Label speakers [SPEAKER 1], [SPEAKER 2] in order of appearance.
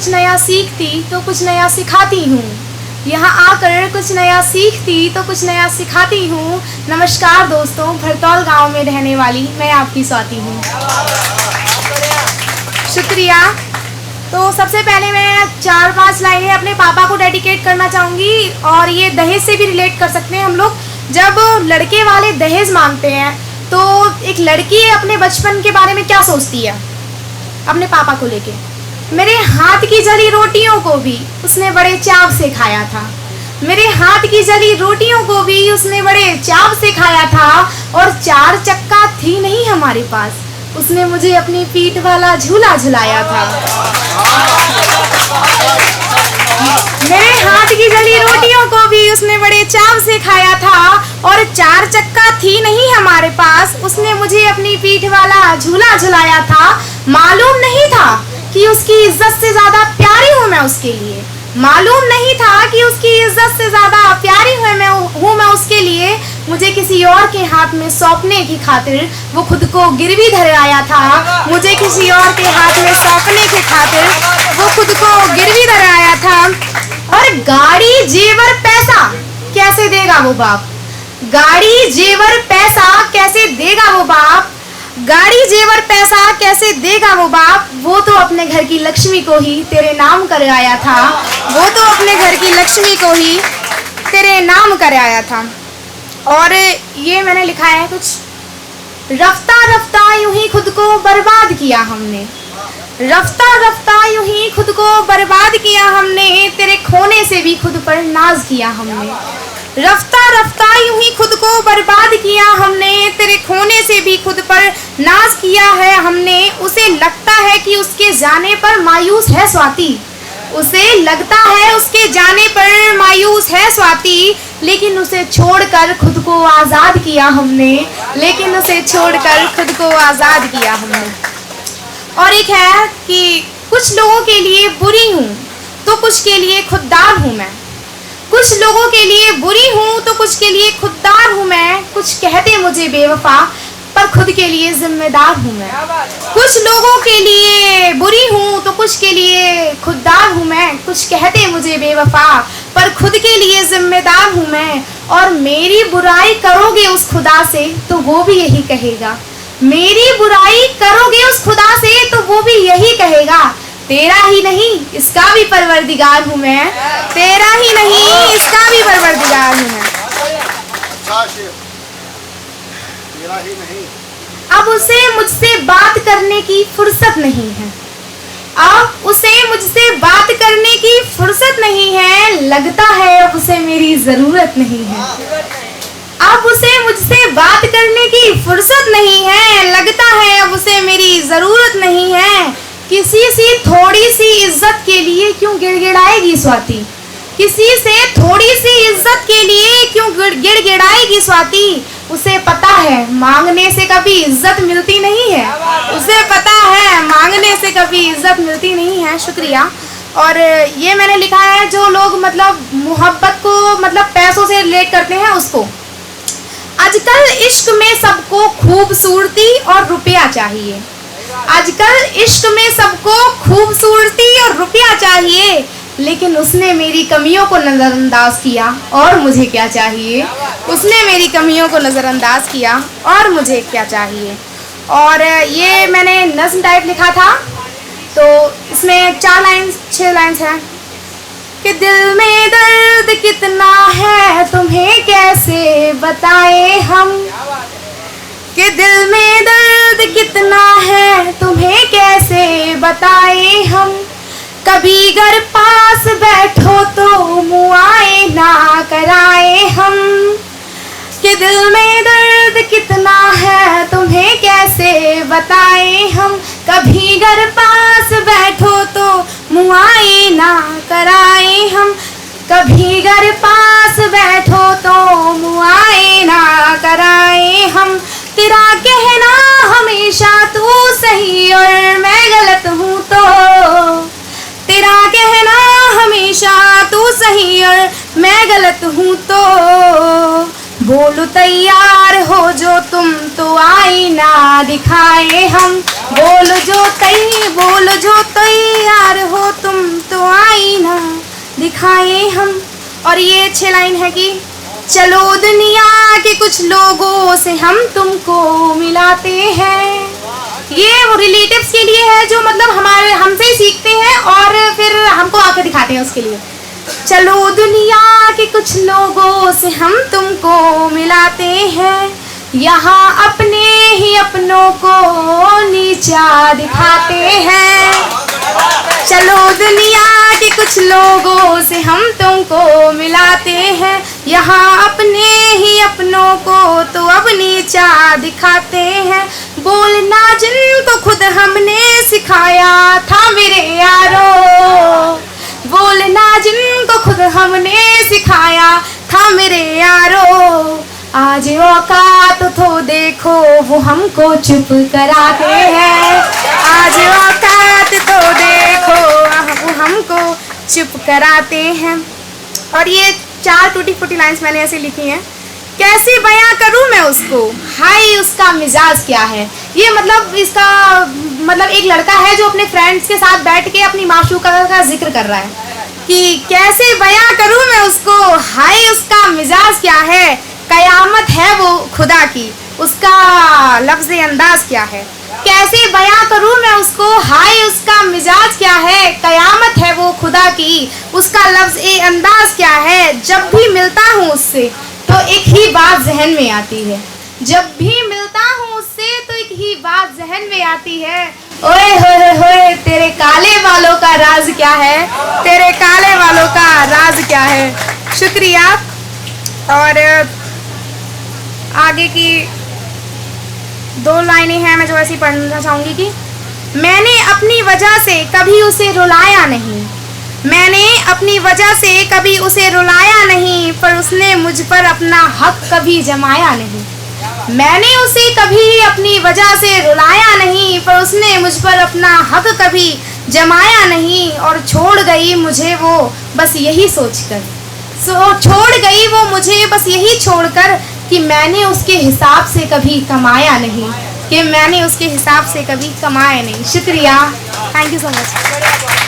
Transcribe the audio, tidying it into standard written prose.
[SPEAKER 1] कुछ नया सीखती तो कुछ नया सिखाती हूँ। यहाँ आकर कुछ नया सीखती तो कुछ नया सिखाती हूँ। नमस्कार दोस्तों, भरतौल गांव में रहने वाली मैं आपकी स्वाति हूँ। शुक्रिया। तो सबसे पहले मैं 4-5 लाइनें अपने पापा को डेडिकेट करना चाहूँगी और ये दहेज से भी रिलेट कर सकते हैं हम लोग। जब लड़के वाले दहेज मांगते हैं तो एक लड़की अपने बचपन के बारे में क्या सोचती है अपने पापा को लेके। मेरे हाथ की जली रोटियों को भी उसने बड़े चाव से खाया था। मेरे हाथ की जली रोटियों को भी उसने बड़े चाव से खाया था। और 4 चक्का थी नहीं हमारे पास, उसने मुझे अपनी पीठ वाला झूला झुलाया था। मेरे हाथ की जली रोटियों को भी उसने बड़े चाव से खाया था। और 4 चक्का थी नहीं हमारे पास, उसने मुझे अपनी पीठ वाला झूला झुलाया था। मालूम नहीं था कि उसकी इज्जत से ज्यादा प्यारी हूँ मैं उसके लिए। मालूम नहीं था कि उसकी इज्जत से ज्यादा प्यारी हूँ मैं उसके लिए। मुझे किसी और के हाथ में सौंपने की खातिर वो खुद को गिरवी धर आया था। मुझे किसी और के हाथ में सौंपने की खातिर वो खुद को गिरवी धर आया था। और गाड़ी जेवर पैसा कैसे देगा वो बाप। गाड़ी जेवर पैसा कैसे देगा वो बाप। गाड़ी जेवर पैसा कैसे देगा वो बाप। वो तो अपने घर की लक्ष्मी को ही तेरे नाम कर आया था। वो तो अपने घर की लक्ष्मी को ही तेरे नाम कर आया था। और ये मैंने लिखा है कुछ। रफ्ता रफ्ता यूं ही खुद को बर्बाद किया हमने। रफ्ता रफ्ता यूं ही खुद को बर्बाद किया हमने। तेरे खोने से भी खुद पर नाज किया हमने। रफ्ता रफ्ता यूं ही खुद को बर्बाद किया हमने। तेरे खोने से भी खुद पर नाज किया है हमने। उसे लगता है कि उसके जाने पर मायूस है स्वाति। उसे लगता है उसके जाने पर मायूस है स्वाति। लेकिन उसे छोड़कर खुद को आज़ाद किया हमने। लेकिन उसे छोड़कर खुद को आज़ाद किया हमने। और एक है कि कुछ लोगों के लिए बुरी हूँ तो कुछ के लिए खुददार हूँ मैं। कुछ लोगों के लिए बुरी हूँ तो कुछ के लिए खुददार हूँ मैं। कुछ कहते मुझे बेवफा पर खुद के लिए जिम्मेदार हूँ मैं। कुछ लोगों के लिए बुरी हूँ तो कुछ के लिए खुददार हूँ मैं। कुछ कहते मुझे बेवफा पर खुद के लिए जिम्मेदार हूँ मैं। और मेरी बुराई करोगे उस खुदा से तो वो भी यही कहेगा। मेरी बुराई करोगे उस खुदा से तो वो भी यही कहेगा। तेरा ही नहीं इसका भी परवरदिगार हूँ मैं। तेरा ही नहीं इसका भी परवरदिगार हूँ मैं।
[SPEAKER 2] तेरा ही नहीं।
[SPEAKER 1] अब उसे मुझसे बात करने की फुर्सत नहीं है। अब उसे मुझसे बात करने की फुर्सत नहीं है। लगता है अब उसे मेरी जरूरत नहीं है। अब उसे मुझसे बात करने की फुर्सत नहीं है। लगता है अब उसे मेरी जरूरत नहीं है। किसी से थोड़ी सी इज्जत के लिए क्यों गिड़गिड़ाएगी स्वाति। किसी से थोड़ी सी इज्जत के लिए क्यों गिड़गिड़ाएगी स्वाति। उसे पता है मांगने से कभी इज्जत मिलती नहीं है। उसे पता है मांगने से कभी इज्जत मिलती नहीं है। शुक्रिया। और ये मैंने लिखा है जो लोग मतलब मोहब्बत को मतलब पैसों से रिलेट करते हैं उसको। आजकल इश्क में सबको खूबसूरती और रुपया चाहिए। आजकल इश्क में सबको खूबसूरती और रुपया चाहिए। लेकिन उसने मेरी कमियों को नज़रअंदाज किया और मुझे क्या चाहिए। उसने मेरी कमियों को नज़रअंदाज किया और मुझे क्या चाहिए। और ये मैंने नज़्म टाइप लिखा था तो इसमें 6 लाइन्स हैं कि दिल में दर्द कितना है तुम्हें कैसे बताएं हम। कि दिल में दर्द कितना है तुम्हें कैसे बताएं हम। कभी घर पास बैठो तो मुआए ना कराए हम। कि दिल में दर्द कितना है तुम्हें कैसे बताएं हम। कभी घर पास बैठो तो मुआए ना कराए हम। कभी घर पास बैठो तो मुआए ना कराए हम। तेरा कहना हमेशा तू सही और मैं गलत हूँ तो। तेरा कहना हमेशा तू सही और मैं गलत हूँ तो। बोलो तैयार हो जो तुम तो आईना दिखाए हम। बोलो जो तैयार हो तुम दिखाए हम। और ये 6 लाइन है कि चलो दुनिया के कुछ लोगों से हम तुमको मिलाते हैं। ये वो रिलेटिव्स के लिए है जो मतलब हमारे हमसे ही सीखते हैं और फिर हमको आके दिखाते हैं उसके लिए। चलो दुनिया के कुछ लोगों से हम तुमको मिलाते हैं, यहाँ अपने ही अपनों को नीचा दिखाते हैं। चलो दुनिया के कुछ लोगों से हम तुमको मिलाते हैं, यहाँ अपने ही अपनों को तो अब नीचा दिखाते हैं। बोलना जिनको खुद हमने सिखाया था मेरे यारो, बोलना जिनको खुद हमने सिखाया था मेरे यारो, आज औकात तो देखो वो हमको चुप कराते हैं। आज औकात तो देखो वो हमको चुप कराते हैं। और ये 4 टूटी फूटी लाइंस मैंने ऐसे लिखी हैं। कैसे बयां करूं मैं उसको, हाय उसका मिजाज क्या है। ये मतलब इसका मतलब एक लड़का है जो अपने फ्रेंड्स के साथ बैठ के अपनी माशूका का जिक्र कर रहा है कि कैसे बयां करूं मैं उसको, हाय उसका मिजाज क्या है, कयामत है वो खुदा की, उसका लफ्ज़ अंदाज क्या है। कैसे बयां करूं मैं उसको, हाय उसका मिजाज क्या है, कयामत है वो खुदा की, उसका लफ्ज़ अंदाज क्या है। जब भी मिलता हूँ उससे तो एक ही बात जहन में आती है, जब भी मिलता हूँ उससे तो एक ही बात जहन में आती है। ओए होए होए तेरे काले बालों का राज क्या है, तेरे काले बालों का राज क्या है। शुक्रिया। और आगे की 2 लाइनें हैं मैं जो ऐसी पढ़ना चाहूँगी कि मैंने अपनी वजह से कभी उसे रुलाया नहीं, मैंने अपनी वजह से कभी उसे रुलाया नहीं, पर उसने मुझ पर अपना हक कभी जमाया नहीं। मैंने उसे कभी अपनी वजह से रुलाया नहीं, पर उसने मुझ पर अपना हक कभी जमाया नहीं। और छोड़ गई मुझे वो बस यही सोचकर, छोड़ गई वो मुझे बस यही छोड़कर कि मैंने उसके हिसाब से कभी कमाया नहीं, कि मैंने उसके हिसाब से कभी कमाया नहीं। शुक्रिया, थैंक यू सो मच।